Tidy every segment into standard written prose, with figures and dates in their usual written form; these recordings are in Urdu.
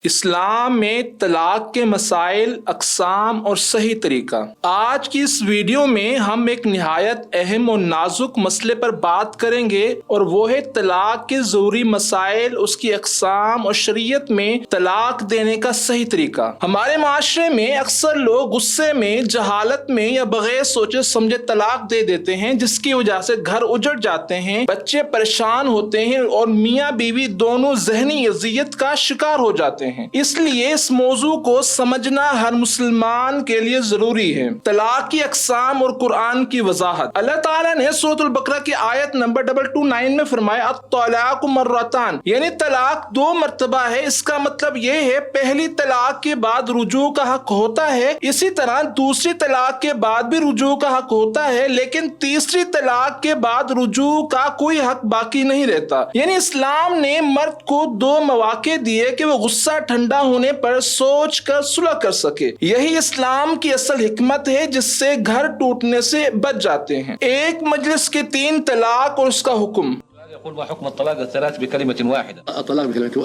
اسلام میں طلاق کے مسائل، اقسام اور صحیح طریقہ۔ آج کی اس ویڈیو میں ہم ایک نہایت اہم اور نازک مسئلے پر بات کریں گے، اور وہ ہے طلاق کے ضروری مسائل، اس کی اقسام اور شریعت میں طلاق دینے کا صحیح طریقہ۔ ہمارے معاشرے میں اکثر لوگ غصے میں، جہالت میں یا بغیر سوچے سمجھے طلاق دے دیتے ہیں، جس کی وجہ سے گھر اجڑ جاتے ہیں، بچے پریشان ہوتے ہیں اور میاں بیوی دونوں ذہنی اذیت کا شکار ہو جاتے ہیں۔ اس لیے اس موضوع کو سمجھنا ہر مسلمان کے لیے ضروری ہے۔ طلاق کی اقسام اور قرآن کی وضاحت۔ اللہ تعالیٰ نے سورۃ البقرہ کی آیت نمبر 229 میں فرمایا الطلاق مرتان، یعنی طلاق 2 مرتبہ ہے۔ اس کا مطلب یہ ہے پہلی طلاق کے بعد رجوع کا حق ہوتا ہے، اسی طرح دوسری طلاق کے بعد بھی رجوع کا حق ہوتا ہے، لیکن تیسری طلاق کے بعد رجوع کا کوئی حق باقی نہیں رہتا۔ یعنی اسلام نے مرد کو 2 مواقع دیے کہ وہ غصہ ٹھنڈا ہونے پر سوچ کر صلح کر سکے۔ یہی اسلام کی اصل حکمت ہے، جس سے گھر ٹوٹنے سے بچ جاتے ہیں۔ ایک مجلس کے 3 طلاق اور اس کا حکم۔ يقول وحكم الطلاق الثلاث بكلمة واحدة. الطلاق بكلمة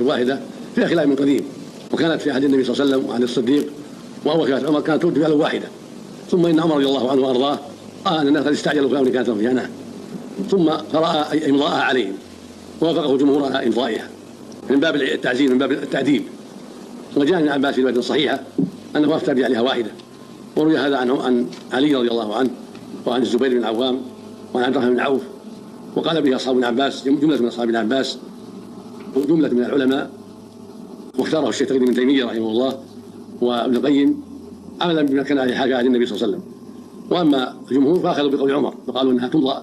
واحدة فيها خلاف من قديم، وكانت في عهد النبي صلى الله عليه وسلم وعهد الصديق وعمر كانت ترد بكلمة واحدة، ثم إن عمر رضي الله عنه وأرضاه رأى أن الناس قد استعجلوا في أمر كانت رفيانة، ثم فرأى إمضاءها عليهم ووافقه الجمهور على إمضائها من باب التعزير، من باب التأديب. وجاء ابن عباس في رواية صحيحة أنه أفتى بعليها واحدة، وروي هذا عنه عن علي رضي الله عنه وعن الزبير بن العوام وعن عبد الرحمن بن عوف، وقال به أصحاب ابن عباس، جملة من أصحاب ابن عباس وجملة من العلماء، واختاره الشيخ تقي بن تيمية رحمه الله وابن القيم عملا بما كان عليه حاجة النبي صلى الله عليه وسلم. وأما الجمهور فأخذوا بقول عمر فقالوا أنها تمضى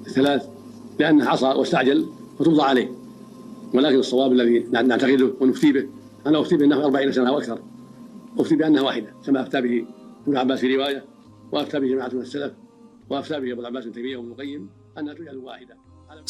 3 لأنه عصى واستعجل فتمضى عليه، ولكن الصواب الذي نعتقده ونفتي به أنا أفتي بأنه 40 سنة أو أكثر، أفتي بأنها واحدة كما أفتى به ابن عباس في رواية، وأفتى به جماعة من السلف، وأفتى به أبو العباس بن تيمية وابن القيم أنها تجعل واحدة۔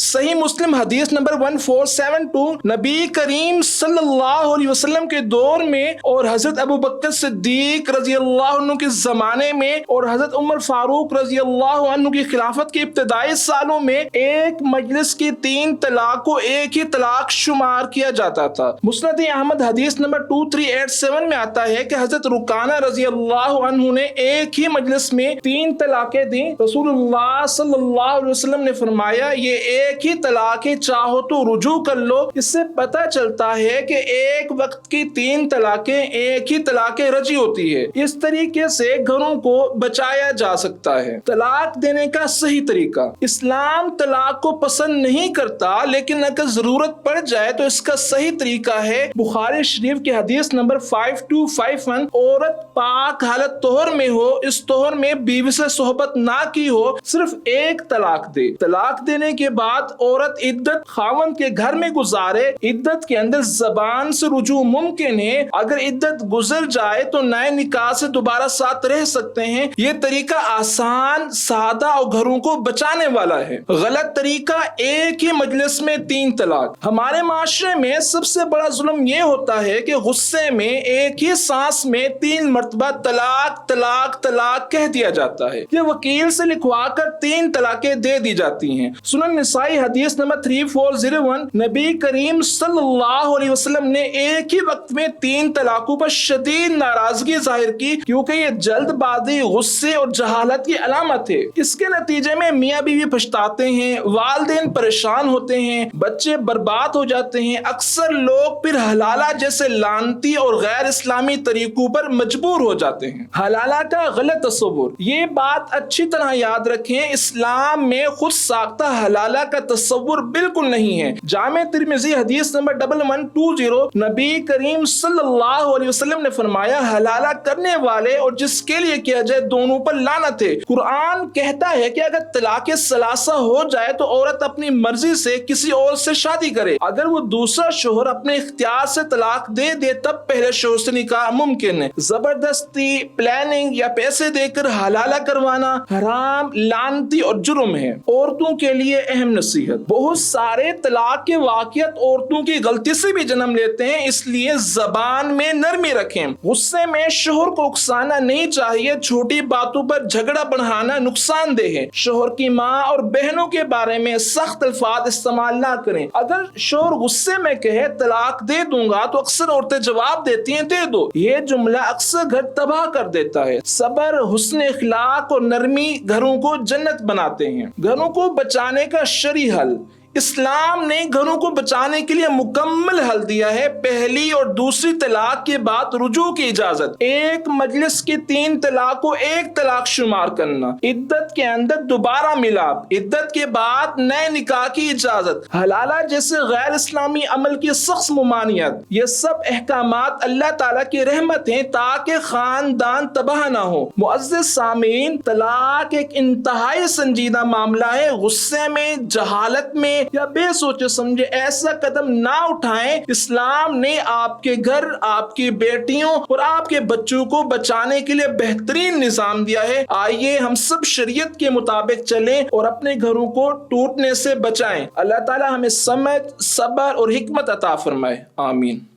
صحیح مسلم حدیث نمبر 1472، نبی کریم صلی اللہ علیہ وسلم کے دور میں اور حضرت ابو بکر صدیق رضی اللہ عنہ کے زمانے میں اور حضرت عمر فاروق رضی اللہ عنہ کی خلافت کے ابتدائی سالوں میں ایک مجلس کی 3 طلاق کو ایک ہی طلاق شمار کیا جاتا تھا۔ مسند احمد حدیث نمبر 2387 میں آتا ہے کہ حضرت رکانہ رضی اللہ عنہ نے ایک ہی مجلس میں 3 طلاقیں دیں۔ رسول اللہ صلی اللہ علیہ وسلم نے فرمایا یہ ایک ہی طلاق ہے، چاہو تو رجوع کر لو۔ اس سے پتہ چلتا ہے کہ ایک وقت کی 3 طلاقیں ایک ہی طلاق رجعی ہوتی ہے۔ اس طریقے سے گھروں کو بچایا جا سکتا ہے۔ طلاق دینے کا صحیح طریقہ۔ اسلام طلاق کو پسند نہیں کرتا، لیکن اگر ضرورت پڑ جائے تو اس کا صحیح طریقہ ہے۔ بخاری شریف کی حدیث نمبر 5251، عورت پاک حالت طہر میں ہو، اس طہر میں بیوی سے صحبت نہ کی ہو، صرف ایک طلاق دے۔ طلاق دینے کے بعد عورت عدت خاوند کے گھر میں گزارے۔ عدت کے اندر زبان سے رجوع ممکن ہے، اگر عدت گزر جائے تو نئے نکاح سے دوبارہ ساتھ رہ سکتے ہیں۔ یہ طریقہ آسان، سادہ اور گھروں کو بچانے والا ہے۔ غلط طریقہ ایک ہی مجلس میں 3 طلاق۔ ہمارے معاشرے میں سب سے بڑا ظلم یہ ہوتا ہے کہ غصے میں ایک ہی سانس میں 3 مرتبہ طلاق طلاق طلاق کہہ دیا جاتا ہے۔ یہ وکیل سے لکھوا کر 3 طلاقیں دے دی جاتی ہیں۔ سنن نسائی حدیث نمبر 3401، نبی کریم صلی اللہ علیہ وسلم نے ایک ہی وقت میں 3 طلاقوں پر شدید ناراضگی ظاہر کی، کیونکہ یہ جلد بازی، غصے اور جہالت کی علامت ہے۔ اس کے نتیجے میں میاں بیوی پچھتاتے ہیں، والدین پریشان ہوتے ہیں، بچے برباد ہو جاتے ہیں۔ اکثر لوگ پھر حلالہ جیسے لعنتی اور غیر اسلامی طریقوں پر مجبور ہو جاتے ہیں۔ حلالہ کا غلط تصور۔ یہ بات اچھی طرح یاد رکھیں، اسلام میں خود ساختہ حلالہ کا تصور بالکل نہیں ہے۔ جامع ترمذی حدیث نمبر 1120، نبی کریم صلی اللہ علیہ وسلم نے فرمایا حلالہ کرنے والے اور جس کے لیے کیا جائے دونوں پر لعنت ہے۔ قرآن کہتا ہے کہ اگر طلاق ثلاثہ ہو جائے تو عورت اپنی مرضی سے کسی اور سے شادی کرے۔ اگر وہ دوسرا شوہر اپنے اختیار سے طلاق دے دے تب پہلے شوہر سے نکاح ممکن ہے۔ زبردستی، پلاننگ یا پیسے دے کر حلالہ کروانا حرام، لعنتی اور جرم ہے۔ عورتوں کے لیے اہم اہم نصیحت۔ بہت سارے طلاق کے واقعات عورتوں کی غلطی سے بھی جنم لیتے ہیں، اس لیے زبان میں نرمی رکھیں۔ غصے میں شوہر کو اکسانا نہیں چاہیے، چھوٹی باتوں پر جھگڑا بڑھانا نقصان دہ ہے۔ شوہر کی ماں اور بہنوں کے بارے میں سخت الفاظ استعمال نہ کریں۔ اگر شوہر غصے میں کہے طلاق دے دوں گا تو اکثر عورتیں جواب دیتی ہیں دے دو۔ یہ جملہ اکثر گھر تباہ کر دیتا ہے۔ صبر، حسن اخلاق اور نرمی گھروں کو جنت بناتے ہیں۔ گھروں کو بچانے کا شرعی حل۔ اسلام نے گھروں کو بچانے کے لیے مکمل حل دیا ہے۔ پہلی اور دوسری طلاق کے بعد رجوع کی اجازت، ایک مجلس کی 3 طلاق کو 1 طلاق شمار کرنا، عدت کے اندر دوبارہ ملاپ، عدت کے بعد نئے نکاح کی اجازت، حلالہ جیسے غیر اسلامی عمل کی سخت ممانعت، یہ سب احکامات اللہ تعالیٰ کی رحمت ہیں تاکہ خاندان تباہ نہ ہو۔ معزز سامعین، طلاق ایک انتہائی سنجیدہ معاملہ ہے۔ غصے میں، جہالت میں یا بے سوچے سمجھے ایسا قدم نہ اٹھائیں۔ اسلام نے آپ کے گھر، آپ کی بیٹیوں اور آپ کے بچوں کو بچانے کے لیے بہترین نظام دیا ہے۔ آئیے ہم سب شریعت کے مطابق چلیں اور اپنے گھروں کو ٹوٹنے سے بچائیں۔ اللہ تعالی ہمیں سمجھ، صبر اور حکمت عطا فرمائے، آمین۔